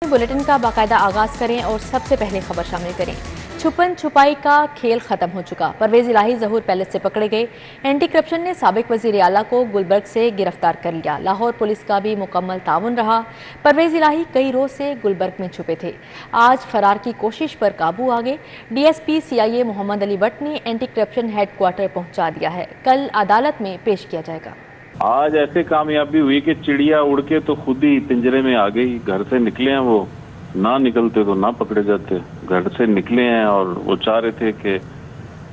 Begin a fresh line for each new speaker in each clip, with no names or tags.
Bulletin का बाकायदा आगाज करें और सबसे पहले खबर शामिल करें। छुपन छुपाई का खेल खत्म हो चुका। परवेज इलाही ज़हूर पैलेस से पकड़े गए। एंटी करप्शन ने साबिक वजीर आला को गुलबर्ग से गिरफ्तार कर लिया। लाहौर पुलिस का भी मुकम्मल ताउन रहा। परवेज इलाही कई रोज से गुलबर्ग में छुपे थे। आज फरार की कोशिश पर काबू आ गए। DSP CIA मोहम्मद अली भट्ट ने एंटी करप्शन हेड क्वार्टर पहुंचा दिया है। कल अदालत में पेश किया जाएगा।
आज ऐसे कामयाबी हुई कि चिड़िया उड़ के तो खुद ही पिंजरे में आ गई। घर से निकले हैं, वो ना निकलते तो ना पकड़े जाते। घर से निकले हैं और वो चाह रहे थे कि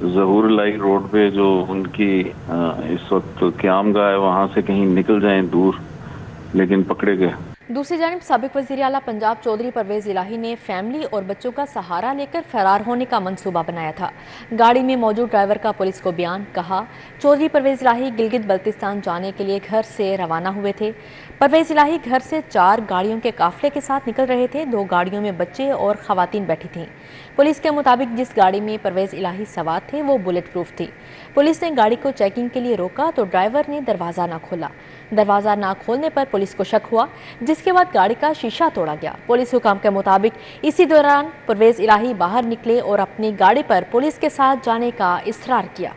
ज़हूर इलाही रोड पे जो उनकी इस वक्त क़यामगाह है वहां से कहीं निकल जाएं दूर, लेकिन पकड़े गए।
दूसरी जानिब साबिक वज़ीर आला पंजाब चौधरी परवेज इलाही ने फैमिली और बच्चों का सहारा लेकर फरार होने का मंसूबा बनाया था। गाड़ी में मौजूद ड्राइवर का पुलिस को बयान। कहा, चौधरी परवेज इलाही गिलगित बल्तिस्तान जाने के लिए घर से रवाना हुए थे। परवेज इलाही घर से 4 गाड़ियों के काफिले के साथ निकल रहे थे। 2 गाड़ियों में बच्चे और खवातीन बैठी थीं। पुलिस के मुताबिक जिस गाड़ी में परवेज इलाही सवार थे वो बुलेट प्रूफ थी। पुलिस ने गाड़ी को चेकिंग के लिए रोका तो ड्राइवर ने दरवाज़ा न खोला। दरवाज़ा ना खोलने पर पुलिस को शक हुआ, जिसके बाद गाड़ी का शीशा तोड़ा गया। पुलिस हुकाम के मुताबिक इसी दौरान परवेज इलाही बाहर निकले और अपनी गाड़ी पर पुलिस के साथ जाने का इसरार किया।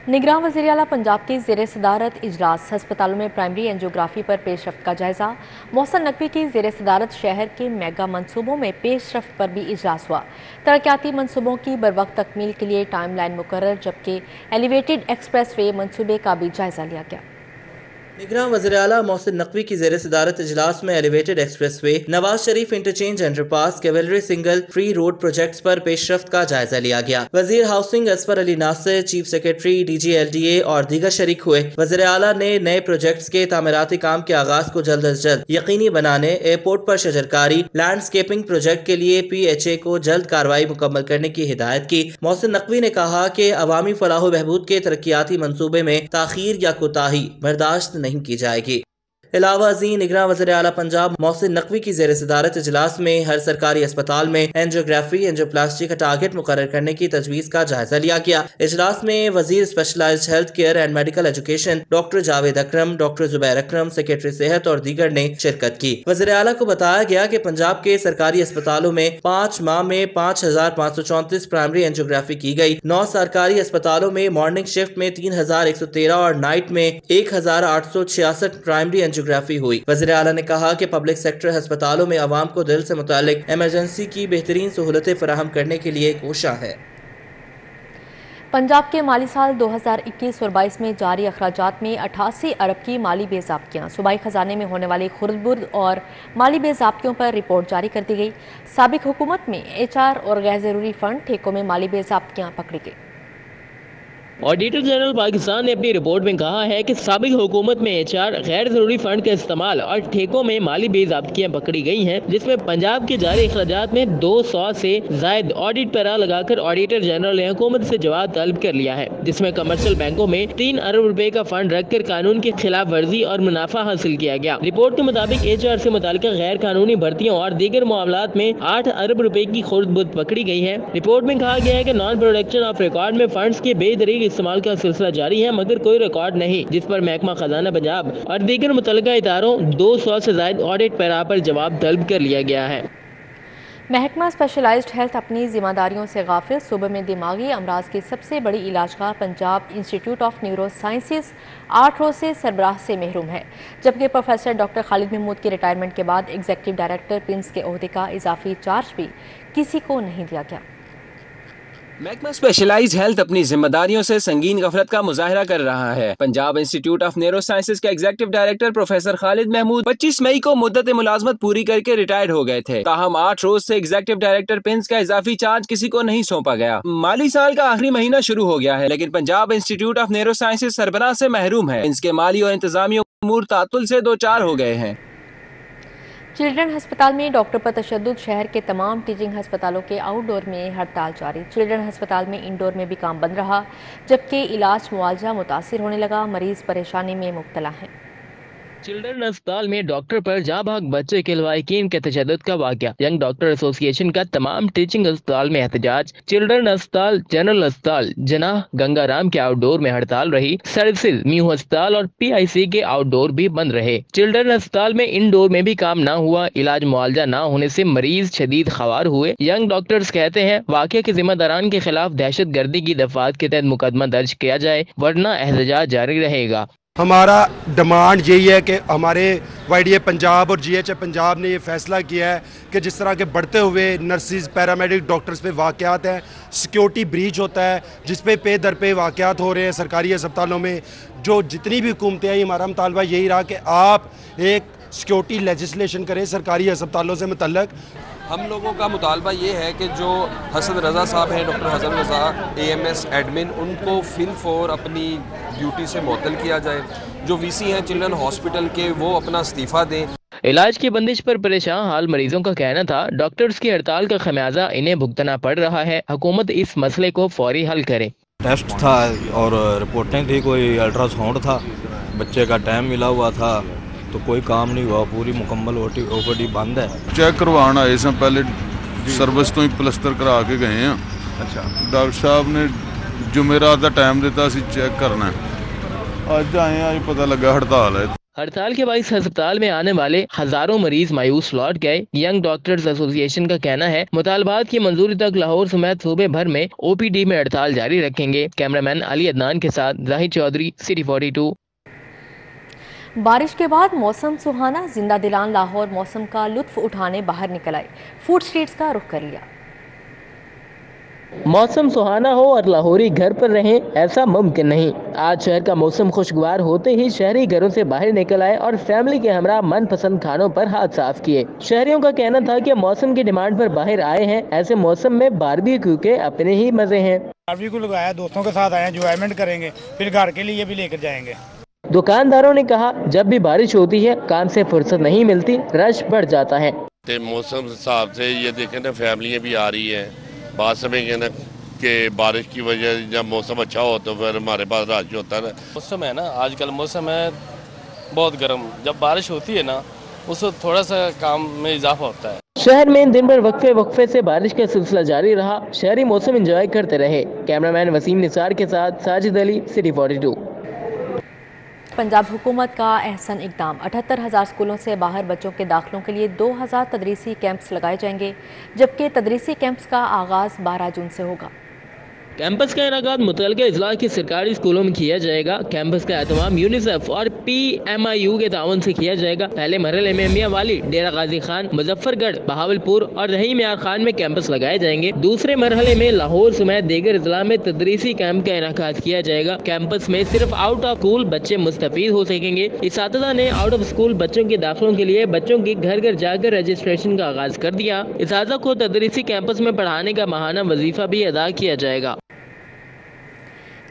निगरान वज़ीर आला पंजाब की ज़ेरे सदारत इजलास। हस्पतालों में प्राइमरी एंजियोग्राफी पर पेशरफ्त का जायजा। मोहसिन नकवी की ज़ेरे सदारत शहर के मेगा मनसूबों में पेशरफ्त पर भी इजलास हुआ। तरक्याती मनसूबों की बरवक्त तकमील के लिए टाइम लाइन मुकर्रर, जबकि एलिवेटेड एक्सप्रेस वे मनसूबे का भी जायजा लिया गया।
निगरान वज़ीर आला मोहसिन नकवी की ज़ेरे सदारत इजलास में elevated expressway, Nawaz Sharif interchange underpass, cavalry signal free road projects पर पेशरफ्त का जायजा लिया गया। वज़ीर housing Asfar Ali Nasir, chief secretary DG LDA और दीगर शरीक हुए। वज़ीर आला ने नए प्रोजेक्ट्स के तामीराती काम के आगाज को जल्द अज जल्द यकीनी बनाने, एयरपोर्ट पर शजरकारी, लैंडस्केपिंग प्रोजेक्ट के लिए PHA को जल्द कार्रवाई मुकम्मल करने की हिदायत की। मोहसिन नकवी ने कहा कि अवामी फलाह बहबूद के तरक्याती मंसूबे में ताखीर या कोताही बर्दाश्त नहीं की जाएगी। इलावा अज़ीं निगरान वज़ीर आला पंजाब मोहसिन नकवी की ज़ेरे सदारत इजलास में हर सरकारी अस्पताल में एंजियोग्राफी एंजियोप्लास्टी का टारगेट मुकर्रर करने की तजवीज़ का जायजा लिया गया। इजलास में वज़ीर specialised health care and medical education doctor Javed Akram, doctor Zubair Akram, secretary सेहत और दीगर ने शिरकत की। वज़ीर आला को बताया गया कि पंजाब के सरकारी अस्पतालों में 5 माह में 5534 प्राइमरी एंजियोग्राफी की गई। 9 सरकारी अस्पतालों में मॉर्निंग शिफ्ट में 3113 और नाइट में 1866 प्राइमरी एंजियोग्राफी हुई। वज़ीर आला ने कहा कि पब्लिक सेक्टर अस्पतालों में अवाम को दिल से मुतालिक इमरजेंसी की बेहतरीन सहूलतें फराहम करने के लिए कोशां है।
पंजाब के माली साल 2021 और 22 में जारी अखराजात में 88 अरब की माली बेज़ाब्तियाँ। सूबाई खजाने में होने वाली खुर्द-बुर्द और माली बेज़ाब्तियों पर रिपोर्ट जारी कर दी गई। साबिक हुकूमत में HR और गैर ज़रूरी फंड ठेकों में माली बेज़ाब्तियाँ पकड़ी गई।
ऑडिटर जनरल पाकिस्तान ने अपनी रिपोर्ट में कहा है कि साबिक हुकूमत में HR, गैर जरूरी फंड का इस्तेमाल और ठेकों में माली बेज़ाब्तियाँ पकड़ी गई हैं, जिसमें पंजाब के जारी अखराजात में 200 से जायद ऑडिट पैरा लगाकर ऑडिटर जनरल ने हुकूमत से जवाब तलब कर लिया है, जिसमें कमर्शियल बैंकों में 3 अरब रुपए का फंड रखकर कानून की खिलाफ वर्जी और मुनाफा हासिल किया गया। रिपोर्ट के मुताबिक HR से मुताल्लिक़ गैर कानूनी भर्तियों और दीगर मामलात में 8 अरब रुपए की खुर्द-बुर्द पकड़ी गई है। रिपोर्ट में कहा गया है कि नॉन प्रोडक्शन ऑफ रिकॉर्ड में फंड्स के बेदरीग इस्तेमाल का सिलसिला जारी है, मगर कोई रिकॉर्ड नहीं, जिस पर महकमा खजाना पंजाब और दीगर मुतल्लिका इदारों 200 से ज्यादा ऑडिट पैरा पर जवाब तलब कर लिया गया है।
महकमा स्पेशलाइज्ड हेल्थ अपनी जिम्मेदारियों से गाफिल। सूबे में दिमागी अमराज की सबसे बड़ी इलाजगाह Punjab institute of neuro sciences 8 रोज से सरबराह से महरूम है, जबकि प्रोफेसर डॉक्टर खालिद महमूद की रिटायरमेंट के बाद एग्जीक्यूटिव डायरेक्टर पिम्स के ओहदे का इजाफी चार्ज भी किसी को नहीं दिया गया।
महकमा स्पेशलाइज्ड हेल्थ अपनी जिम्मेदारियों से संगीन गफलत का मुजाहरा कर रहा है। Punjab institute of neuro sciences के executive director professor Khalid Mahmood 25 मई को मुद्दत मुलाजमत पूरी करके रिटायर्ड हो गए थे। ताहम 8 रोज से एग्जीक्यूटिव डायरेक्टर पिन्स का इजाफी चार्ज किसी को नहीं सौंपा गया। माली साल का आखिरी महीना शुरू हो गया है, लेकिन Punjab institute of neuro sciences सरबराह से महरूम है। इनके माली और इंतजामी उमूर तातुल से 2-4 हो गए हैं।
चिल्ड्रन हस्पताल में डॉक्टर पर तशद्दुद। शहर के तमाम टीचिंग हस्पतालों के आउटडोर में हड़ताल जारी। चिल्ड्रन हस्पताल में इंडोर में भी काम बंद रहा, जबकि इलाज मुआवजा मुतासिर होने लगा। मरीज परेशानी में मुब्तला हैं।
चिल्ड्रन अस्पताल में डॉक्टर पर जाँ भाग बच्चे के लवाहिकीन के तशद्दुद का वाक़या। यंग डॉक्टर एसोसिएशन का तमाम टीचिंग अस्पताल में एहतजाज। चिल्ड्रन अस्पताल, जनरल अस्पताल, जनाह गंगाराम के आउटडोर में हड़ताल रही। सर्विसेज, मीहू अस्पताल और PIC के आउटडोर भी बंद रहे। चिल्ड्रन अस्पताल में इंडोर में भी काम न हुआ। इलाज मुआवजा न होने से मरीज शदीद ख्वार हुए। यंग डॉक्टर्स कहते हैं वाक़े के जिम्मेदारान के खिलाफ दहशत गर्दी की दफात के तहत मुकदमा दर्ज किया जाए, वरना एहतजाज जारी रहेगा।
हमारा डिमांड यही है कि हमारे YDA पंजाब और GHA पंजाब ने ये फैसला किया है कि जिस तरह के बढ़ते हुए नर्सिस, पैरामेडिक, डॉक्टर्स पे वाक़यात हैं, सिक्योरिटी ब्रीच होता है, जिस पे दर पे वाक़यात हो रहे हैं सरकारी अस्पतालों में, जो जितनी भी हुकूमतें आई, हमारा मुतालबा यही रहा कि आप एक सिक्योरिटी लेजिस्लेशन करें सरकारी अस्पतालों से मुतल्लक।
हम लोगों का मुतालबा ये है कि जो हसन रज़ा साहब हैं, डॉक्टर हसन रज़ा AMS एडमिन, उनको फिल फॉर अपनी ड्यूटी से मुअत्तल किया जाए। जो VC हैं चिल्ड्रन हॉस्पिटल के, वो अपना इस्तीफ़ा दें।
इलाज की बंदिश पर परेशान हाल मरीजों का कहना था डॉक्टर्स की हड़ताल का खमियाजा इन्हें भुगतना पड़ रहा है। हुकूमत इस मसले को फौरी हल करे।
टेस्ट था और रिपोर्टें थी, कोई अल्ट्रासाउंड था, बच्चे का टाइम मिला हुआ था, तो कोई काम नहीं हुआ। पूरी मुकम्मल OPD बंद है।
चेक करवाना आए से पहले सर्विस तो ही प्लस्तर करा के गए हैं। अच्छा, डॉक्टर साहब ने जुमेरात का टाइम दिता सी चेक करना। अज आए, आज पता लगा हड़ताल है।
हड़ताल के बाइस अस्पताल में आने वाले हजारों मरीज मायूस लौट गए। यंग डॉक्टर्स एसोसिएशन का कहना है मुतालबात की मंजूरी तक लाहौर समेत सूबे भर में OPD में हड़ताल जारी रखेंगे। कैमरामैन अली अदनान के साथ जाहिद चौधरी, सिटी 42।
बारिश के बाद मौसम सुहाना, जिंदा दिलान लाहौर मौसम का लुत्फ उठाने बाहर निकल आए। फूड स्ट्रीट्स का रुख कर लिया।
मौसम सुहाना हो और लाहौरी घर पर रहें, ऐसा मुमकिन नहीं। आज शहर का मौसम खुशगवार होते ही शहरी घरों से बाहर निकल आए और फैमिली के हमरा मनपसंद खानों पर हाथ साफ किए। शहरियों का कहना था कि मौसम की डिमांड पर बाहर आए हैं। ऐसे मौसम में बारबेक्यू के अपने ही मजे हैं।
बारबेक्यू लगाया, दोस्तों के साथ आए, एंजॉयमेंट करेंगे, फिर घर के लिए भी लेकर जाएंगे।
दुकानदारों ने कहा जब भी बारिश होती है काम से फुर्सत नहीं मिलती, रश बढ़ जाता है।
मौसम हिसाब से ये देखें ना, फैमिलियाँ भी आ रही है। बात समझेंगे ना कि बारिश की वजह जब मौसम अच्छा हो तो फिर हमारे पास रश होता है ना।
मौसम है ना, आजकल मौसम है बहुत गर्म, जब बारिश होती है ना उसको थोड़ा सा काम में इजाफा होता है।
शहर में दिन भर वक्फे से बारिश का सिलसिला जारी रहा। शहरी मौसम एंजॉय करते रहे। कैमरामैन वसीम निसार के साथ साजिद अली, सिटी 42।
पंजाब हुकूमत का अहसन इकदाम। 78,000 स्कूलों से बाहर बच्चों के दाखिलों के लिए 2,000 तदरीसी कैंप्स लगाए जाएंगे, जबकि तदरीसी कैंप्स का आगाज़ 12 जून से होगा।
कैंपस का इनाकात मुतल्लिका इजला के सरकारी स्कूलों में किया जाएगा। कैंपस का एहतमाम यूनिसेफ और PMIU के ताउन से किया जाएगा। पहले मरहले में मियां वाली, डेरा गाजी खान, मुजफ्फरगढ़, बहावलपुर और रहीम यार खान में कैंपस लगाए जाएंगे। दूसरे मरहले में लाहौर समेत दीगर इजला में तदरीसी कैंप का इनाकात किया जाएगा। कैंपस में सिर्फ आउट ऑफ स्कूल बच्चे मुस्तफीद हो सकेंगे। इसातिज़ा ने आउट ऑफ स्कूल बच्चों के दाखिलों के लिए बच्चों की घर घर जाकर रजिस्ट्रेशन का आगाज कर दिया। इसातिज़ा को तदरीसी कैंपस में पढ़ाने का माहाना वजीफा भी अदा किया जाएगा।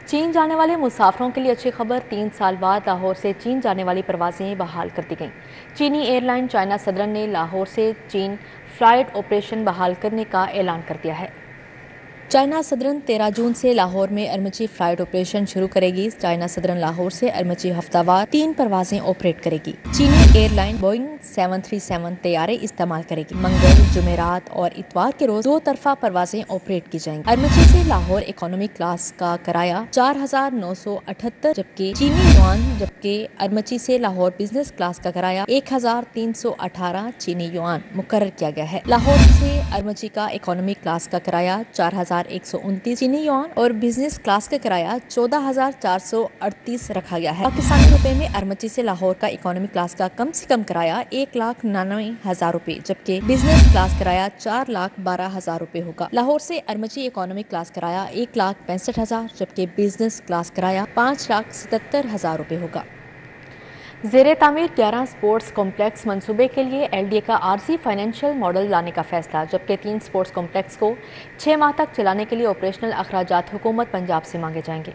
चीन जाने वाले मुसाफिरों के लिए अच्छी खबर। 3 साल बाद लाहौर से चीन जाने वाली परवाजें बहाल कर दी गईं। चीनी एयरलाइन चाइना सदरन ने लाहौर से चीन फ्लाइट ऑपरेशन बहाल करने का ऐलान कर दिया है। चाइना सदरन 13 जून से लाहौर में अरमची फ्लाइट ऑपरेशन शुरू करेगी। चाइना सदरन लाहौर से अरमची हफ्तावार 3 परवाजें ऑपरेट करेगी। चीनी एयरलाइन बोइंग 737 तैयारे इस्तेमाल करेगी। मंगल, जुमेरात और इतवार के रोज 2 तरफा परवाजें ऑपरेट की जाएंगी। अरमची से लाहौर इकोनॉमी क्लास का किराया 4,978 जबकि चीनी युआन, जबकि अरमची से लाहौर बिजनेस क्लास का किराया 1,318 चीनी युआन मुकर्रर किया गया है। लाहौर से अरमची का इकोनॉमी क्लास का किराया 4,129 चीनी युआन और बिजनेस क्लास का किराया 14,438 रखा गया है। पाकिस्तानी रुपए में अरमची से लाहौर का इकोनॉमी क्लास का कम से कम किराया 1,99,000 रुपए, जबकि बिजनेस क्लास किराया 4,12,000 रुपए होगा। लाहौर से अरमची इकोनॉमी क्लास किराया 1,65,000 जबकि बिजनेस क्लास किराया 5,77,000 रुपए होगा। ज़ेरे तामीर 11 स्पोर्ट्स कॉम्प्लेक्स मंसूबे के लिए LDA का आरजी फाइनेंशियल मॉडल लाने का फैसला, जबकि 3 स्पोर्ट्स कॉम्प्लेक्स को 6 माह तक चलाने के लिए ऑपरेशनल अखराजात हुकूमत पंजाब से मांगे जाएंगे।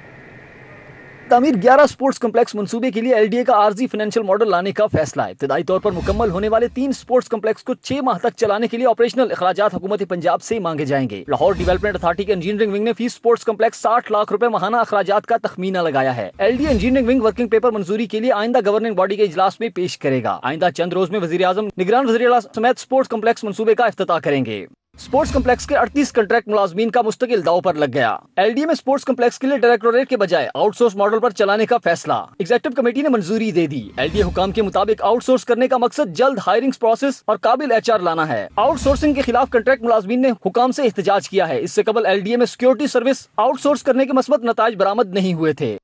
तामीर 11 स्पोर्ट्स कम्प्लेक्स मंसूबे के लिए LDA का आर्जी फाइनेंशियल मॉडल लाने का फैसला है। इब्तदाई तौर पर मुकम्मल होने वाले 3 स्पोर्ट्स कम्प्लेक्स को 6 माह तक चलाने के लिए ऑपरेशनल अखराजात हुकूमत पंजाब से मांगे जाएंगे। लाहौर डेवलपमेंट अथॉरिटी के इंजीनियरिंग विंग ने फी स्पोर्ट्स कम्प्लेक्स 60 लाख रुपए माहाना अखराजात का तखमीना लगाया है। LDA engineering wing working paper मंजूरी के लिए आइंदा गवर्निंग बॉडी के इजलास में पेश करेगा। आइंदा चंद रोज में वजीर आजम निगरान वज़ीर आला समेत स्पोर्ट्स कम्प्लेक्स मंसूबे का इफ्तिताह करेंगे। स्पोर्ट्स कम्प्लेक्स के 38 कंट्रैक्ट मुलाजमीन का मुस्तकिल दाव पर लग गया। LDA में स्पोर्ट्स कम्प्लेक्स के लिए डायरेक्टोरेट के बजाय आउटसोर्स मॉडल पर चलाने का फैसला एग्जीक्यूटिव कमेटी ने मंजूरी दे दी। LDA हुकाम के मुताबिक आउटसोर्स करने का मकसद जल्द हायरिंग प्रोसेस और काबिल HR लाना है। आउटसोर्सिंग के खिलाफ कंट्रैक्ट मुलाजमीन ने हुकाम से एहतजाज किया है। इससे कबल LDA में सिक्योरिटी सर्विस आउटसोर्स करने के मस्बत नताइज बरामद नहीं हुए थे।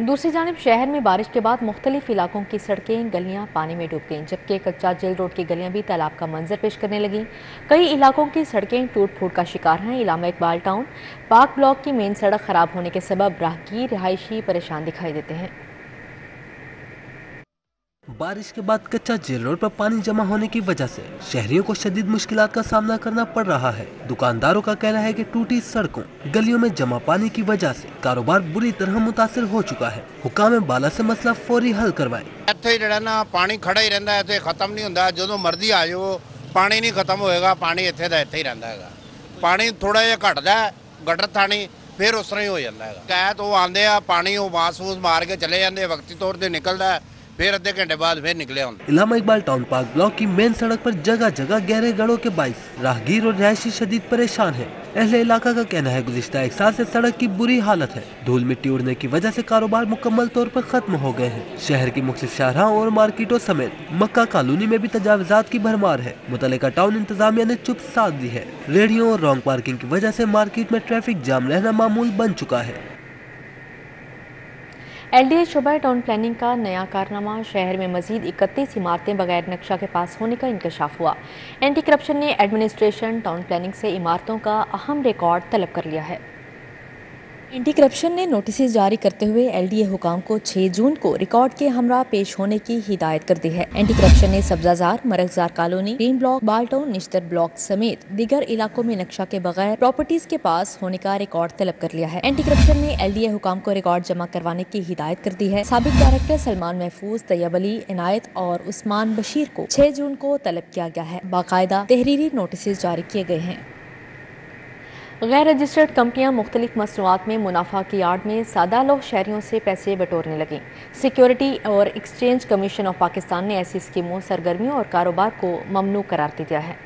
दूसरी जानिब शहर में बारिश के बाद मुख्तलिफ इलाकों की सड़कें गलियां पानी में डूब गईं, जबकि कच्चा जेल रोड की गलियां भी तालाब का मंजर पेश करने लगीं। कई इलाकों की सड़कें टूट फूट का शिकार हैं। इलामा इकबाल टाउन पार्क ब्लॉक की मेन सड़क खराब होने के सबब राहगीर रिहायशी परेशान दिखाई देते हैं।
बारिश के बाद कच्चा जेल रोड पर पानी जमा होने की वजह से शहरियों को शदीद मुश्किलात का सामना करना पड़ रहा है। दुकानदारों का कहना है कि टूटी सड़कों गलियों में जमा पानी की वजह से कारोबार बुरी तरह मुतासिर हो चुका है। हुकाम बाला से मसला फौरी हल करवाए।
ਇੱਥੇ ਜਿਹੜਾ ਨਾ ਪਾਣੀ ਖੜਾ ਹੀ ਰਹਿੰਦਾ ਹੈ ਤੇ ਖਤਮ ਨਹੀਂ ਹੁੰਦਾ। ਜਦੋਂ ਮਰਜ਼ੀ ਆ ਜਾਓ ਪਾਣੀ ਨਹੀਂ ਖਤਮ ਹੋਏਗਾ। ਪਾਣੀ ਇੱਥੇ ਦਾ ਇੱਥੇ ਹੀ ਰਹਿੰਦਾ ਹੈਗਾ। ਪਾਣੀ ਥੋੜਾ ਜਿਹਾ ਘਟਦਾ ਗਟਰ ਥਾਣੀ ਫਿਰ ਉਸ ਤਰ੍ਹਾਂ ਹੀ ਹੋ ਜਾਂਦਾ ਹੈਗਾ। ਕਹਿਤ ਉਹ ਆਂਦੇ ਆ ਪਾਣੀ ਉਹ ਵਾਸ-ਵੂਸ ਮਾਰ ਕੇ ਚਲੇ ਜਾਂਦੇ ਵਕਤੀ तौर ਤੇ ਨਿਕਲਦਾ फिर आधे घंटे बाद फिर निकले हम।
इलामा इकबाल टाउन पार्क ब्लॉक की मेन सड़क पर जगह जगह गहरे गड्ढों के बाइस राहगीर और रिहायशी शदीद परेशान है। अहले इलाका का कहना है गुज़िश्ता 1 साल से सड़क की बुरी हालत है। धूल मिट्टी उड़ने की वजह से कारोबार मुकम्मल तौर पर खत्म हो गए हैं। शहर की मुख्तलिफ शाहराहों और मार्केटों समेत मक्का कॉलोनी में भी तजावुज़ात की भरमार है। मुतल्लिका टाउन इंतजामिया ने चुप साध दी है। रेहड़ियों और रॉन्ग पार्किंग की वजह से मार्केट में ट्रैफिक जाम रहना मामूल बन चुका है।
LDA शोबा टाउन प्लानिंग का नया कारनामा, शहर में मजीद 31 इमारतें बगैर नक्शा के पास होने का इंकशाफ हुआ। एंटी करप्शन ने एडमिनिस्ट्रेशन टाउन प्लानिंग से इमारतों का अहम रिकॉर्ड तलब कर लिया है। एंटी करप्शन ने नोटिस जारी करते हुए LDA हुकाम को 6 जून को रिकॉर्ड के हमरा पेश होने की हिदायत कर दी है। एंटी करप्शन ने Sabzazar, Marghzar colony, green block, बालटाउन, निश्तर ब्लॉक समेत दीगर इलाकों में नक्शा के बगैर प्रॉपर्टीज के पास होने का रिकॉर्ड तलब कर लिया है। एंटी करप्शन ने LDA हुकाम को रिकॉर्ड जमा करवाने की हिदायत कर दी है। साबिक डायरेक्टर सलमान महफूज, तैयब अली, इनायत और उस्मान बशीर को 6 जून को तलब किया गया है। बाकायदा तहरीरी नोटिस जारी किए गए हैं। गैर रजिस्टर्ड कंपनियां मुख्तलिफ मसनूआत में मुनाफा की आड़ में सादा लोग शहरियों से पैसे बटोरने लगीं। सिक्योरिटी और एक्सचेंज कमीशन ऑफ पाकिस्तान ने ऐसी स्कीमों, सरगर्मियों और कारोबार को ममनू करार दे दिया है।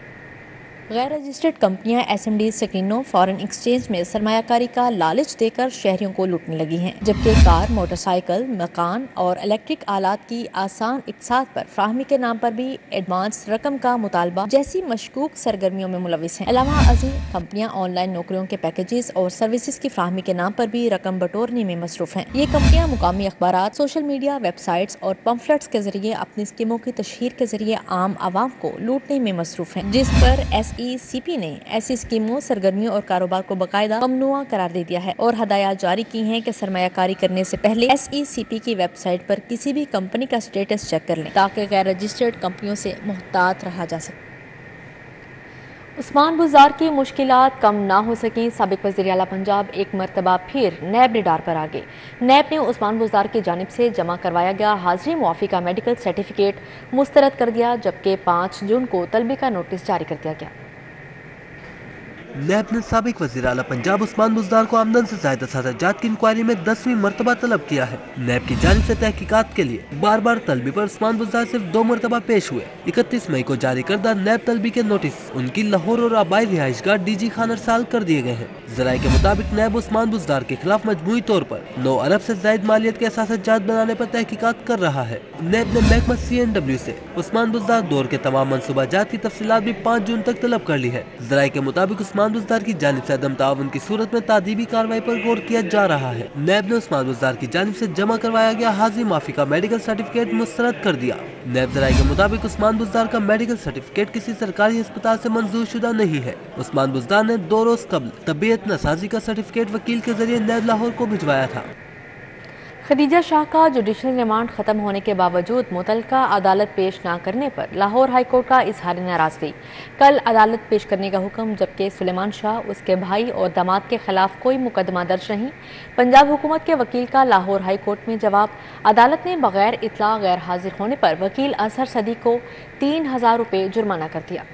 गैर रजिस्टर्ड कंपनियां SMD स्क्रीनों, फॉरेन एक्सचेंज में सरमायाकारी का लालच देकर शहरियों को लूटने लगी हैं, जबकि कार, मोटरसाइकिल, मकान और इलेक्ट्रिक आलात की आसान इक़सात पर फ्राहमी के नाम पर भी एडवांस रकम का मुतालबा जैसी मशकूक सरगर्मियों में मुलविस हैं। अलावा अज़ीम कंपनियां ऑनलाइन नौकरियों के पैकेजेस और सर्विसेज की फ्राहमी के नाम पर भी रकम बटोरने में मसरूफ हैं। ये कंपनियां मुकामी अखबारात, सोशल मीडिया, वेबसाइट्स और पम्फलेट्स के जरिए अपनी स्कीमों की तशहीर के जरिए आम आवाम को लूटने में मसरूफ हैं, जिस पर SECP ने ऐसी स्कीमों, सरगर्मियों और कारोबार को बाकायदा ममनुआ करार दे दिया है और हदायत जारी की हैं कि सरमायाकारी करने से पहले SECP की वेबसाइट पर किसी भी कंपनी का स्टेटस चेक कर लें, ताकि गैर रजिस्टर्ड कंपनियों से मुहतात रहा जा सके। उस्मान बुज़दार की मुश्किलात कम ना हो सकें, साबिक वज़ीर आला पंजाब एक मरतबा फिर नैब निडार पर आ गए। नैब ने उस्मान बुज़दार की जानिब से जमा करवाया गया हाजिरी मुआफ़ी का मेडिकल सर्टिफिकेट मुस्तरद कर दिया, जबकि 5 जून को तलबी का नोटिस जारी कर दिया गया।
नैब ने साबिक वज़ीर आला पंजाब उस्मान बुज़दार को आमदन से ज़ायदा सजात की इंक्वायरी में 10वीं मरतबा तलब किया है। नैब की जानिब से तहकीकात के लिए बार बार तलबी पर उस्मान बुज़दार सिर्फ 2 मरतबा पेश हुए। 31 मई को जारी करदा नैब तलबी के नोटिस उनकी लाहौर और आबाई रिहाइशगाह DG खान अरसाल कर दिए गए हैं। ज़राए के मुताबिक नैब उस्मान बुज़दार के खिलाफ मजमूई तौर पर 9 अरब से ज़ायद मालियत के असास जात बनाने पर तहकीकात कर रहा है। नैब ने महकमा CNW से उस्मान बुज़दार दौर के तमाम मनसूबा जात की तफसीलात भी 5 जून तक तलब कर ली है। ज़राए के मुताबिक उस्मान बुज़दार की जानिब से अदम ताउन की सूरत में तादीबी कार्रवाई पर गौर किया जा रहा है। नैब ने उस्मान बुज़दार की जानिब से जमा करवाया गया हाजिरी माफी का मेडिकल सर्टिफिकेट मुस्तरद कर दिया। नैब ज़राए के मुताबिक उस्मान बुज़दार का मेडिकल सर्टिफिकेट किसी सरकारी अस्पताल से मंजूर शुदा नहीं है। उस्मान बुज़दार ने 2 रोज कबल तबीयत नसाजी का सर्टिफिकेट वकील के जरिए नैब लाहौर को भिजवाया था।
खदीजा शाह का जुडिशल रिमांड खत्म होने के बावजूद मुतलका अदालत पेश न करने पर लाहौर हाई कोर्ट का इजहार नाराजगी। कल अदालत पेश करने का हुक्म, जबकि सुलेमान शाह, उसके भाई और दामाद के खिलाफ कोई मुकदमा दर्ज नहीं। पंजाब हुकूमत के वकील का लाहौर हाई कोर्ट में जवाब, अदालत ने बगैर इतला गैर हाजिर होने पर वकील अजहर सदीक को 3000 रुपये जुर्माना कर दिया।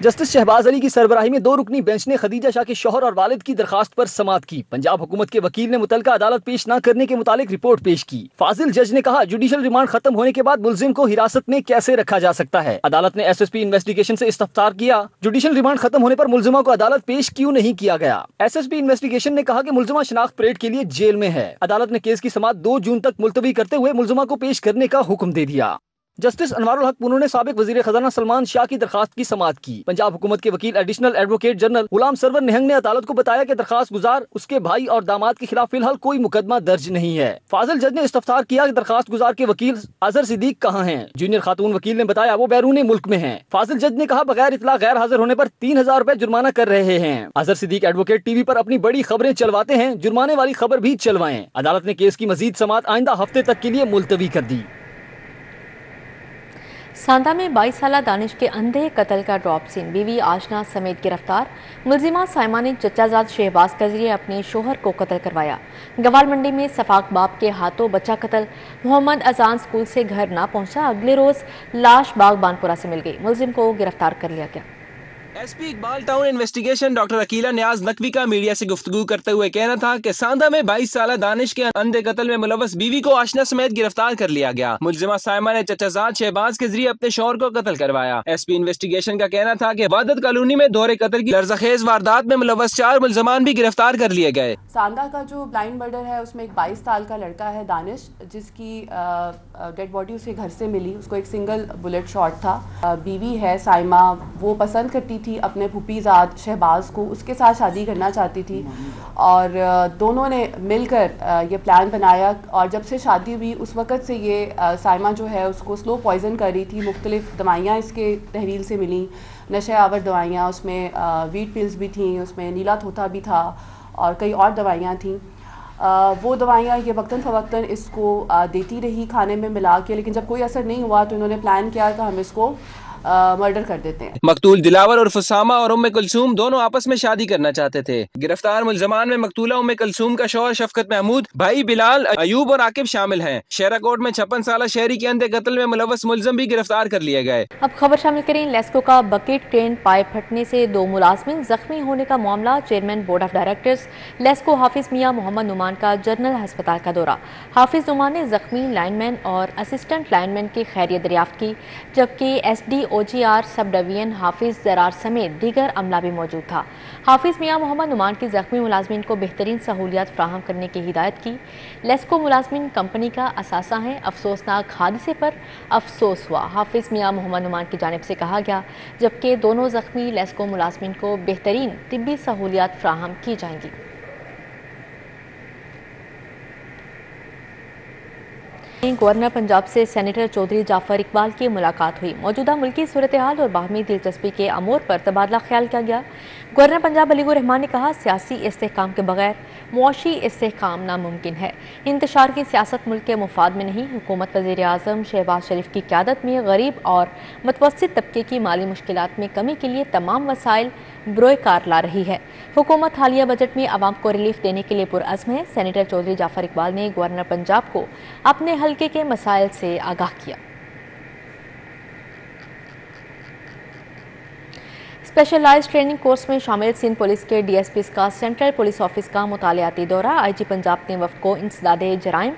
जस्टिस शहबाज अली की सरबराही में 2 रुकनी बेंच ने खदीजा शाह के शौहर और वालिद की दरखास्त पर समाअत की। पंजाब हुकूमत के वकील ने मुतलका अदालत पेश न करने के मुतालिक रिपोर्ट पेश की। फाजिल जज ने कहा, जुडिशल रिमांड खत्म होने के बाद मुलजिम को हिरासत में कैसे रखा जा सकता है। अदालत ने SSP इन्वेस्टिगेशन से इस्तफ्तार किया। जुडिशल रिमांड खत्म होने पर मुलजिमा को अदालत पेश क्यों नहीं किया गया। SSP इन्वेस्टिगेशन ने कहा कि मुलजिमा शनाख्त परेड के लिए जेल में है। अदालत ने केस की समाअत 2 जून तक मुलतवी करते हुए मुलजिमा को पेश करने का हुक्म दे दिया। जस्टिस अनवारुल हक पुनू ने साबिक वजीर खजाना सलमान शाह की दरखास्त की समाअत की। पंजाब हुकूमत के वकील एडिशनल एडवोकेट जनरल गुलाम सरवर निहंग ने अदालत को बताया कि दरखास्त गुजार, उसके भाई और दामाद के खिलाफ फिलहाल कोई मुकदमा दर्ज नहीं है। फाजिल जज ने इस्तफ्तार किया कि दरखास्त गुजार के वकील अजहर सिद्दीक कहाँ हैं। जूनियर खातून वकील ने बताया वो बैरून मुल्क में हैं। फाजिल जज ने कहा, बगैर इतला गैर हाजिर होने पर 3000 रुपए जुर्माना कर रहे हैं। अजहर सिद्दीक एडवोकेट टीवी पर अपनी बड़ी खबरें चलवाते हैं, जुर्माने वाली खबर भी चलवाएं। अदालत ने केस की मजीद समाअत आइंदा हफ्ते तक के लिए मुलतवी कर दी।
सांदा में 22 साला दानिश के अंधे कत्ल का ड्रॉप सीन, बीवी आशना समेत गिरफ्तार। मुलजिमा साइमा ने चचाजाद शहबाज के जरिए अपने शोहर को कत्ल करवाया। गवाल मंडी में सफाक बाप के हाथों बच्चा कत्ल। मोहम्मद अजान स्कूल से घर ना पहुंचा, अगले रोज लाश बाग बानपुरा से मिल गई। मुलजिम को गिरफ्तार कर लिया गया।
SP Iqbal town investigation doctor Aqeela Niaz Naqvi का मीडिया से गुफ्तगू करते हुए कहना था कि सांदा में 22 साला दानिश के अंधे कत्ल में मुलव्वस बीवी को आशना समेत गिरफ्तार कर लिया गया। मुलजिमा साइमा ने चचाजाद शहबाज के जरिए अपने शौहर को कत्ल करवाया। SP इन्वेस्टिगेशन का कहना था कि वादत कॉलोनी में दोहरे कत्ल की लर्ज़खेज वारदात में मुलव्वस 4 मुलजमान भी गिरफ्तार कर लिए गए।
सांदा का जो ब्लाइंड मर्डर है उसमें एक 22 साल का लड़का है दानिश, जिसकी डेड बॉडी उसके घर से मिली। उसको एक सिंगल बुलेट शॉट था। बीवी है साइमा, वो पसंद करती थी अपने फूफीजाद शहबाज को, उसके साथ शादी करना चाहती थी और दोनों ने मिलकर ये प्लान बनाया। और जब से शादी हुई उस वक़्त से ये साइमा जो है उसको स्लो पॉइज़न कर रही थी। मुख्तलिफ दवाइयाँ इसके तहरील से मिली, नशे आवर दवाइयाँ, उसमें वीट पिल्स भी थी, उसमें नीला थोथा भी था और कई और दवाइयाँ थीं। वो दवाइयाँ ये वक्तन फ़वक्तन इसको देती रही खाने में मिला के, लेकिन जब कोई असर नहीं हुआ तो इन्होंने प्लान किया कि हम इसको मर्डर कर देते हैं।
मकतूल दिलावर और फुसामा और उम्मे कुलसूम दोनों आपस में शादी करना चाहते थे। गिरफ्तार मुलजमान में मकतूला उम्मे कुलसूम का शौहर शफकत महमूद, भाई बिलाल, अयूब और आकिब शामिल हैं। शेरा कोट में 56 साला शहरी के अंधे कत्ल में मुलव्वस मुलजम भी गिरफ्तार कर लिए गए।
अब खबर शामिल करें। लेस्को का बकेट ट्रेन पाइप फटने से 2 मुलाजमिन जख्मी होने का मामला। Chairman board of directors LESCO Hafiz Mian Mohammad Noman का जनरल अस्पताल का दौरा। हाफिज नुमान ने जख्मी लाइनमैन और असिस्टेंट लाइनमैन की खैरियत दरियाफ्त की, जबकि SDOGR सब डिवीजन हाफिज जरार समेत दीगर अमला भी मौजूद था। हाफिज मियां मोहम्मद नुमान की जख्मी मुलाजमिन को बेहतरीन सहूलियात फ्राहम करने की हिदायत की। लेस्को मुलाजमिन कंपनी का असासा हैं। अफसोसनाक हादसे पर अफसोस हुआ, हाफिज मियां मोहम्मद नुमान की जानिब से कहा गया, जबकि दोनों जख्मी लेस्को मुलाजमिन को बेहतरीन तिब्बी सहूलियात फ्राहम की जाएंगी। गवर्नर पंजाब से सेनेटर चौधरी जाफर इकबाल की मुलाकात हुई। मौजूदा मुल्की सूरत हाल और बाहमी दिलचस्पी के अमूर पर तबादला ख्याल किया गया। गवर्नर पंजाब अलीगुर रहमान ने कहा, सियासी इस्तेहकाम के बगैर मुआशी इस्तेहकाम नामुमकिन है। इंतशार की सियासत मुल्क के मुफाद में नहीं। हुकूमत वज़ीर आज़म शहबाज शरीफ की क़यादत में गरीब और मुतवस्सित तबके की माली मुश्किलात में कमी के लिए तमाम वसाइल बरोए कार ला रही है। हुकूमत हालिया बजट में आवाम को रिलीफ देने के लिए पुरअज़्म है। सेनेटर चौधरी जाफर इकबाल ने गवर्नर पंजाब को अपने हल्के के मसाइल से आगाह किया। स्पेशलाइज्ड ट्रेनिंग कोर्स में शामिल सिंध पुलिस के DSPs का सेंट्रल पुलिस ऑफिस का मुतालियाती दौरा। IG पंजाब ने वफ़द को इंसदादे जराइम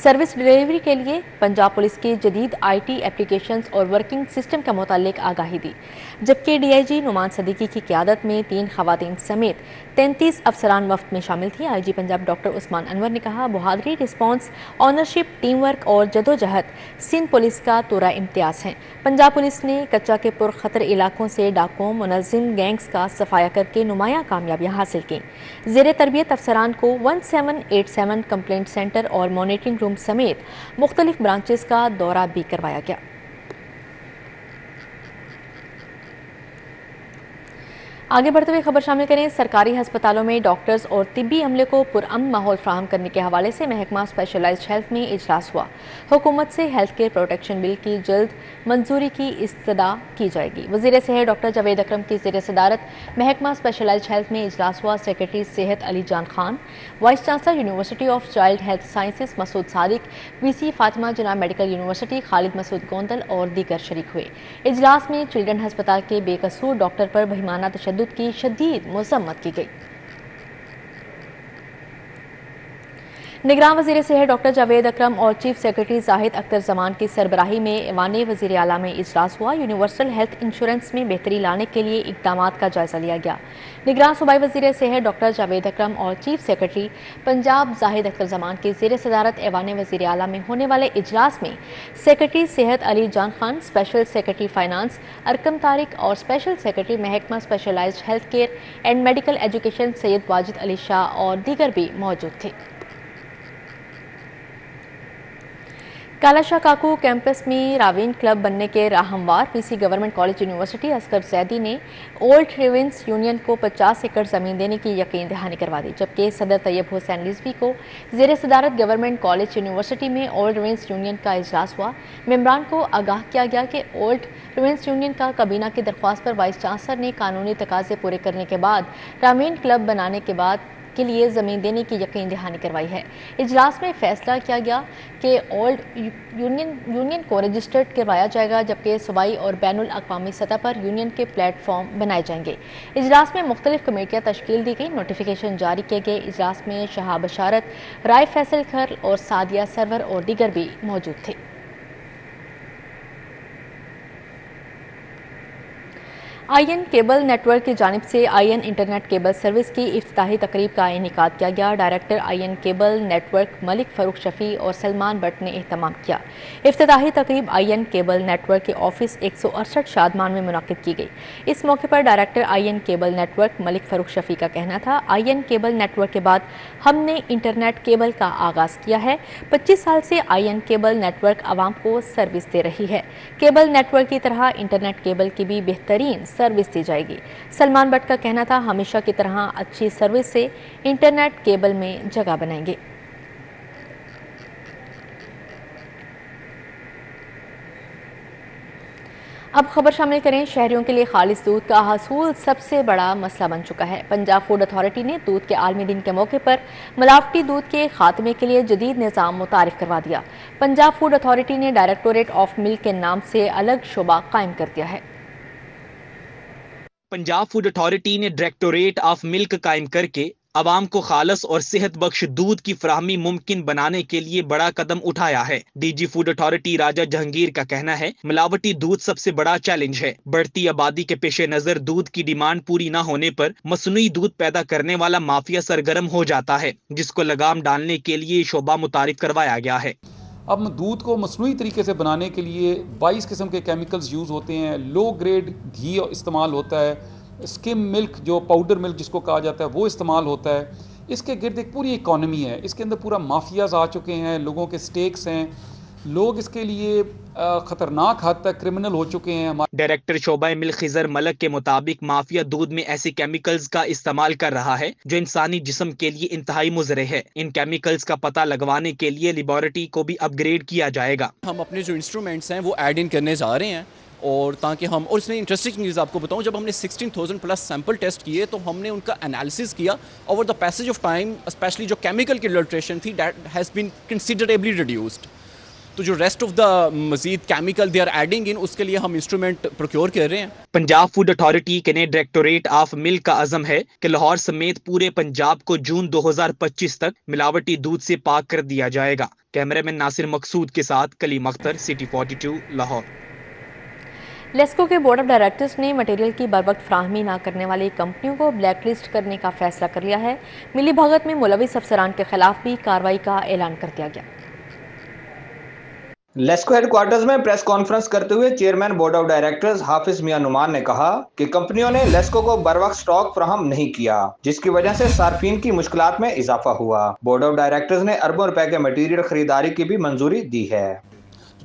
सर्विस डिलीवरी के लिए पंजाब पुलिस की जदीद IT एप्लीकेशंस और वर्किंग सिस्टम के मुतालिक आगाही दी, जबकि DIG नुमान सदीकी की क़यादत में 3 ख़वातीन समेत 33 अफसरान वफ़द में शामिल थी। IG पंजाब डॉक्टर उस्मान अनवर ने कहा, बहादुरी, रिस्पॉन्स, ऑनरशिप, टीम वर्क और जदोजहद सिंध पुलिस का तोरा इम्तियाज़ हैं। पंजाब पुलिस ने कच्चा के पुरखतर इलाकों से डाकुओं मुनज़्ज़िम गैंग्स का सफाया करके नुमायां कामयाबियां हासिल की। ज़ेरे तरबियत अफसरान को 1787 कंप्लेंट सेंटर और मॉनिटरिंग रूम समेत मुख्तलिफ ब्रांचेस का दौरा भी करवाया गया। आगे बढ़ते हुए खबर शामिल करें। सरकारी अस्पतालों में डॉक्टर्स और तिब्बी अमले को पुरअमन माहौल फराहम करने के हवाले से महकमा स्पेशलाइज्ड हेल्थ में इजलास हुआ। हुकूमत से हेल्थ केयर प्रोटेक्शन बिल की जल्द मंजूरी की इस्तदा की जाएगी। वज़ीर सेहत डॉक्टर जावेद अकरम की ज़ेर सदारत महकमा स्पेशलाइज्ड हेल्थ में इजलास हुआ। सेक्रेटरी सेहत Ali Jan Khan, vice chancellor university of child health sciences Masood Sadiq, VC Fatima Jinnah medical university Khalid Masood Gondal और दीगर शरीक हुए। इजलास में चिल्ड्रन अस्पताल के बेकसूर डॉक्टर पर बहिमाना तशद्दुद की शदीद मज़म्मत की गई। निगरान वज़ीर सेहत डॉक्टर जावेद अकरम और चीफ सेक्रेटरी जाहिद अख्तर जमान की सरबराही में ऐवान वज़ीर आला में इजलास हुआ। यूनिवर्सल हेल्थ इंश्योरेंस में बेहतरी लाने के लिए इक़दामात का जायजा लिया गया। निगरान सूबाई वज़ीर सेहत डॉक्टर जावेद अकरम और चीफ सेक्रेटरी पंजाब जाहिद अख्तर जमान की ज़ेर सदारत ऐवान वज़ीर आला में होने वाले इजलास में सेक्रेटरी सेहत Ali Jan Khan, special secretary finance Arqam Tariq और स्पेशल सेक्रेटरी महकमा specialised health care and medical education Syed Wajid Ali Shah और दीगर भी मौजूद थे। कालाशाह काकू कैंपस में रावीन क्लब बनने के राह हमवार PC government college university Asghar Zaidi ने ओल्ड रेवेंस यूनियन को 50 एकड़ ज़मीन देने की यकीन दहानी करवा दी, जबकि सदर तैयब हुसैन रिजवी को ज़ेर सदारत गवर्नमेंट कॉलेज यूनिवर्सिटी में ओल्ड रेवेंस यूनियन का इजलास हुआ। मेंबरान को आगाह किया गया कि ओल्ड रेवेंस यूनियन का काबीना की दरख्वास्त पर वाइस चांसलर ने कानूनी तकाजे पूरे करने के बाद रावीन क्लब बनाने के बाद के लिए ज़मीन देने की यकीन दहानी करवाई है। इजलास में फैसला किया गया कि ओल्ड यूनियन को रजिस्टर्ड करवाया जाएगा, जबकि सूबाई और बैनुल अक़वामी सतह पर यूनियन के प्लेटफॉर्म बनाए जाएंगे। इजलास में मुख्तलिफ कमेटियाँ तश्कील दी गई, नोटिफिकेशन जारी किए गए। इजलास में शाह बशारत, राय फैसल खर और सादिया सरवर और दीगर भी मौजूद थे। आईएन केबल नेटवर्क की जानिब से आईएन इंटरनेट केबल सर्विस की इफ्तिताही तकरीब का इनेकाद किया गया। Director IN cable network Malik Farrukh Shafi और सलमान भट्ट ने एहतमाम किया। इफ्तिताही तकरीब आईएन केबल नेटवर्क के ऑफिस 168 शादमान में मुनक़िद की गई। इस मौके पर director IN cable network Malik Farrukh Shafi का कहना था, आईएन केबल नेटवर्क के बाद हमने इंटरनेट केबल का आगाज़ किया है। 25 साल से आईएन केबल नेटवर्क आवाम को सर्विस दे रही है। केबल नेटवर्क की तरह इंटरनेट केबल की भी बेहतरीन सर्विस दी जाएगी। सलमान भट्ट का कहना था, हमेशा की तरह अच्छी सर्विस से इंटरनेट केबल में जगह बनाएंगे। अब खबर शामिल करें। शहरियों के लिए खालिस दूध का हसूल सबसे बड़ा मसला बन चुका है। पंजाब फूड अथॉरिटी ने दूध के आलमी दिन के मौके पर मिलावटी दूध के खात्मे के लिए जदीद निज़ाम मुतारिफ करवा दिया। पंजाब फूड अथॉरिटी ने डायरेक्टोरेट ऑफ मिल्क के नाम से अलग शोबा कायम कर दिया है।
पंजाब फूड अथॉरिटी ने डायरेक्टोरेट ऑफ मिल्क कायम करके आवाम को खालस और सेहत बख्श दूध की फराहमी मुमकिन बनाने के लिए बड़ा कदम उठाया है। डीजी फूड अथॉरिटी राजा जहांगीर का कहना है, मिलावटी दूध सबसे बड़ा चैलेंज है। बढ़ती आबादी के पेश नजर दूध की डिमांड पूरी न होने पर मसनूई दूध पैदा करने वाला माफिया सरगर्म हो जाता है, जिसको लगाम डालने के लिए शोबा मुतारिफ करवाया गया है।
अब दूध को मसनूई तरीके से बनाने के लिए 22 किस्म के केमिकल्स यूज़ होते हैं। लो ग्रेड घी इस्तेमाल होता है, स्किम मिल्क जो पाउडर मिल्क जिसको कहा जाता है वो इस्तेमाल होता है। इसके गिर्द एक पूरी इकॉनमी है, इसके अंदर पूरा माफियाज आ चुके हैं, लोगों के स्टेक्स हैं, लोग इसके लिए खतरनाक हद तक क्रिमिनल हो चुके हैं।
डायरेक्टर शोबा मिल्क खिजर मलक के मुताबिक माफिया दूध में ऐसे केमिकल्स का इस्तेमाल कर रहा है जो इंसानी जिस्म के लिए इंतहाई मुज़र है। इन केमिकल्स का पता लगवाने के लिए लेबोरेटरी को भी अपग्रेड किया जाएगा।
हम अपने जो इंस्ट्रूमेंट्स हैं वो ऐड इन करने जा रहे हैं, और ताकि हम, और इसमें इंटरेस्टिंग न्यूज़ आपको बताऊं, जब हमने 16,000 प्लस सैंपल टेस्ट किए तो हमने उनका एनालिसिस किया। Over the passage of time specially जो केमिकल की अडल्ट्रेशन थी that has been considerably reduced. तो जो रेस्ट ऑफ द मजीद chemical they are adding in, उसके लिए हम इंस्ट्रूमेंट प्रोक्योर कर रहे हैं।
पंजाब फूड अथॉरिटी के नए डायरेक्टोरेट ऑफ मिल्क का अज़म है कि लाहौर समेत पूरे पंजाब को जून 2025 तक मिलावटी दूध से पाक कर दिया जाएगा। कैमरामैन नासिर मकसूद के साथ कलीम अख्तर, सिटी 42, लाहौर।
लेस्को के बोर्ड ऑफ डायरेक्टर्स ने मटेरियल की बरवक्त फ्राहमी न करने वाली कंपनियों को ब्लैक लिस्ट करने का फैसला कर लिया है। मिली भगत में मुलविस अफसरान के खिलाफ भी कार्रवाई का ऐलान कर दिया गया।
लेस्को हेडक्वार्टर्स में प्रेस कॉन्फ्रेंस करते हुए चेयरमैन बोर्ड ऑफ डायरेक्टर्स हाफिज मियां नुमान ने कहा कि कंपनियों ने लेस्को को बरवक्त स्टॉक फराहम नहीं किया, जिसकी वजह से सार्फिन की मुश्किलात में इजाफा हुआ। बोर्ड ऑफ डायरेक्टर्स ने अरबों रुपए के मटेरियल खरीदारी की भी मंजूरी दी है।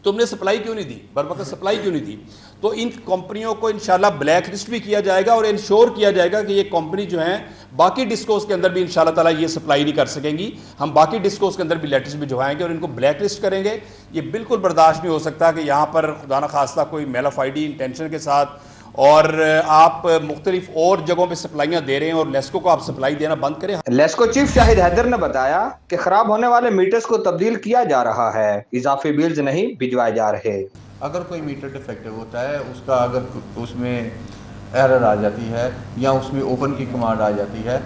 तुमने सप्लाई क्यों नहीं दी, बर वक्त सप्लाई क्यों नहीं दी। तो इन कंपनियों को इंशाल्लाह ब्लैक लिस्ट भी किया जाएगा और इंश्योर किया जाएगा कि ये कंपनी जो है बाकी डिस्कोस के अंदर भी इंशाल्लाह ताला ये सप्लाई नहीं कर सकेंगी। हम बाकी डिस्कोस के अंदर भी लेटर्स भिजवाएंगे और इनको ब्लैक लिस्ट करेंगे। ये बिल्कुल बर्दाश्त नहीं हो सकता कि यहाँ पर खुदा न खास्ता कोई मेलाफाइडी इंटेंशन के साथ और आप मुख्तलिफ और जगहों पे सप्लाइयाँ दे रहे हैं और लेस्को को आप सप्लाई देना बंद करें।
लेस्को चीफ शाहिद हैदर ने बताया कि खराब होने वाले मीटर्स को तब्दील किया जा रहा है, इजाफी बिल्स नहीं भिजवाए जा रहे।
अगर कोई मीटर डिफेक्टिव होता है, उसका अगर उसमें एरर आ जाती है या उसमें ओपन की कमांड आ जाती है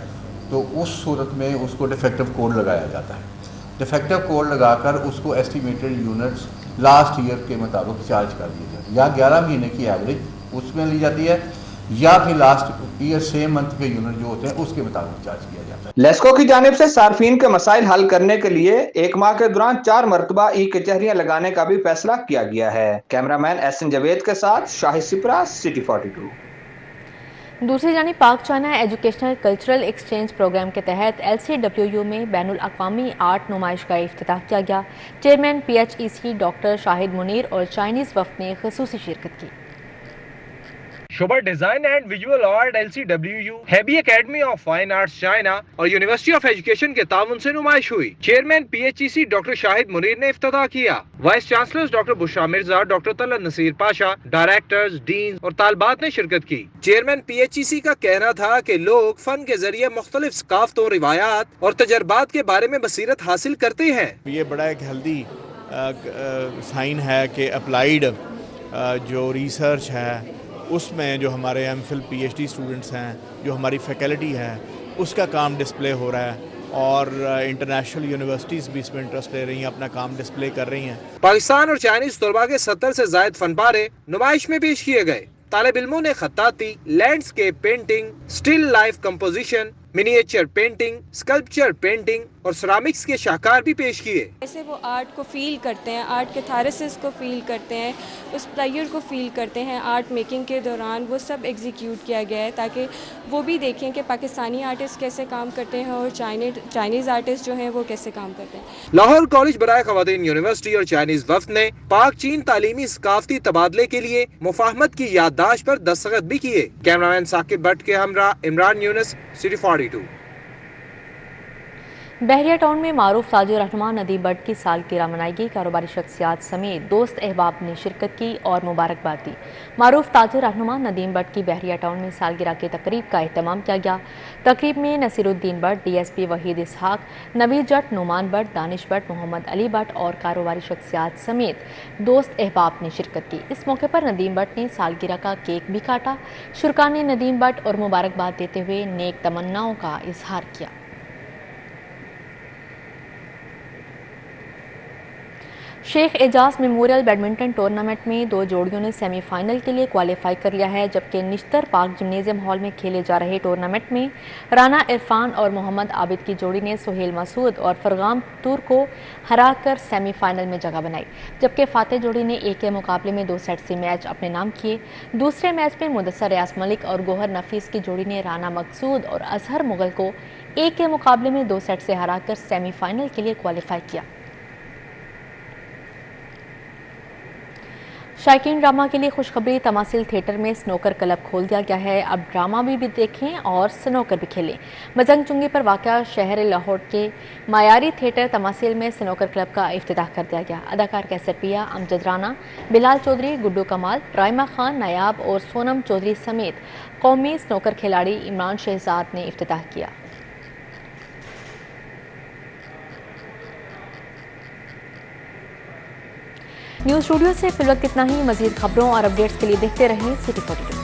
तो उस सूरत में उसको डिफेक्टिव कोड लगाया जाता है। डिफेक्टिव कोड लगाकर उसको एस्टिमेटेड यूनिट्स लास्ट ईयर के मुताबिक चार्ज कर दिए जाते हैं, या 11 महीने की एवरेज उसमें ली जाती है या फिर लास्ट ईयर सेम मंथ के यूनिट जो होते हैं उसके मुताबिक चार्ज किया जाता है।
लेस्को की जानिब से सार्फिन के मसाइल हल करने के लिए 1 माह के दौरान 4 मरतबा ई कचहरियां लगाने का भी फैसला किया गया है। कैमरामैन एहसन जावेद के साथ शाहिद सिपरा, सिटी 42।
दूसरी जानिब Pak China educational cultural exchange programme के तहत LCWU में बैनुल अक़वामी आर्ट नुमाइश का इफ्तिताह किया गया। Chairman PHEC doctor Shahid Munir और चाइनीज़ वफ़द ने ख़ुसूसी शिरकत की।
शोबा design and visual art LCWU, Hebei academy of fine arts China और यूनिवर्सिटी ऑफ एजुकेशन के ताउन से नुमाइश हुई। Chairman PHEC doctor Shahid Munir ने इफ्तिताह किया। Vice chancellor doctor Bushra Mirza, doctor Talat Naseer Pasha, directors, dean और तालबात ने शिरकत की। चेयरमैन PHEC का कहना था कि लोग फन के जरिए मुख्तलिफ सकाफतों, रिवायात और तजर्बात के बारे में बसीरत हासिल करते हैं।
ये बड़ा एक हेल्दी साइन है कि अप्लाइड जो रिसर्च है उसमें जो हमारे MPhil PhD स्टूडेंट्स हैं, जो हमारी फैकल्टी है, उसका काम डिस्प्ले हो रहा है और इंटरनेशनल यूनिवर्सिटीज़ भी इसमें इंटरेस्ट ले रही हैं, अपना काम डिस्प्ले कर रही हैं।
पाकिस्तान और चाइनीज तलबा के 70 से ज़ायद फनपारे नुमाइश में पेश किए गए। तालिब इल्मों ने खत्ताती, landscape painting, still life composition, miniature painting, sculpture painting और सेरामिक्स के शाहकार भी पेश किए।
ऐसे वो आर्ट को फील करते हैं, आर्ट के थेरेसिस को फील करते हैं, उस प्लेयर को फील करते हैं। आर्ट मेकिंग के दौरान वो सब एग्जीक्यूट किया गया है ताकि वो भी देखें कि पाकिस्तानी आर्टिस्ट कैसे काम करते हैं और चाइनीज़ आर्टिस्ट जो हैं वो कैसे काम करते हैं।
लाहौर कॉलेज बराए ख़वातीन यूनिवर्सिटी और चाइनीज वफ़द ने पाक चीन तालीमी सकाफती तबादले के लिए मुफाहमत की याददाश्त पर दस्तखत भी किए। कैमरामैन साकिब भट्ट के हमरा इमरान यूनुस, सिटी 42।
बहरिया टाउन में मारूफ ताजिर रहनुमा नदीम भट्ट की सालगिरह मनाई गई। कारोबारी शख्सियात समेत दोस्त अहबाब ने शिरकत की और मुबारकबाद दी। मारूफ ताजिर रहनुमा नदीम भट्ट की बहरिया टाउन में सालगिरह की तकरीब का एहतमाम किया गया। तकरीब में नसीरुद्दीन भट्ट, DSP वहीद इसहाक, नवीद जट, नुमान भट्ट, दानिश भट्ट, मोहम्मद अली भट्ट और कारोबारी शख्सियात समेत दोस्त अहबाब ने शिरकत की। इस मौके पर नदीम भट्ट ने सालगिरह का केक भी काटा। शुरका ने नदीम भट्ट और मुबारकबाद देते हुए नेक तमन्नाओं का इजहार किया। Sheikh Ejaz memorial badminton tournament में 2 जोड़ियों ने सेमीफाइनल के लिए क्वालिफाई कर लिया है, जबकि निश्तर पार्क जिम्नेजियम हॉल में खेले जा रहे टूर्नामेंट में राना इरफान और मोहम्मद आबिद की जोड़ी ने सुहेल मसूद और फरगाम तूर को हराकर सेमीफाइनल में जगह बनाई, जबकि फातेह जोड़ी ने एक के मुकाबले में 2 सेट से मैच अपने नाम किए। दूसरे मैच में मुदस्सर रियाज मलिक और गोहर नफीस की जोड़ी ने राना मकसूद और अजहर मुगल को एक के मुकाबले में 2 सेट से हराकर सेमीफाइनल के लिए क्वालिफाई किया। शायकीन ड्रामा के लिए खुशखबरी, तमासिल थिएटर में स्नोकर क्लब खोल दिया गया है। अब ड्रामा भी देखें और स्नोकर भी खेलें। मजंग चुंगी पर वाक़या शहर लाहौर के मायारी थिएटर तमासिल में स्नोकर क्लब का इफ्तिताह कर दिया गया। अदाकार कैसर पिया, अमजद राना, बिलाल चौधरी, गुड्डू कमाल, राइमा खान, नायाब और सोनम चौधरी समेत कौमी स्नोकर खिलाड़ी इमरान शहजाद ने इफ्तिताह किया। न्यूज़ स्टूडियो से फिलहाल इतना ही। मज़ीद खबरों और अपडेट्स के लिए देखते रहें सिटी 42।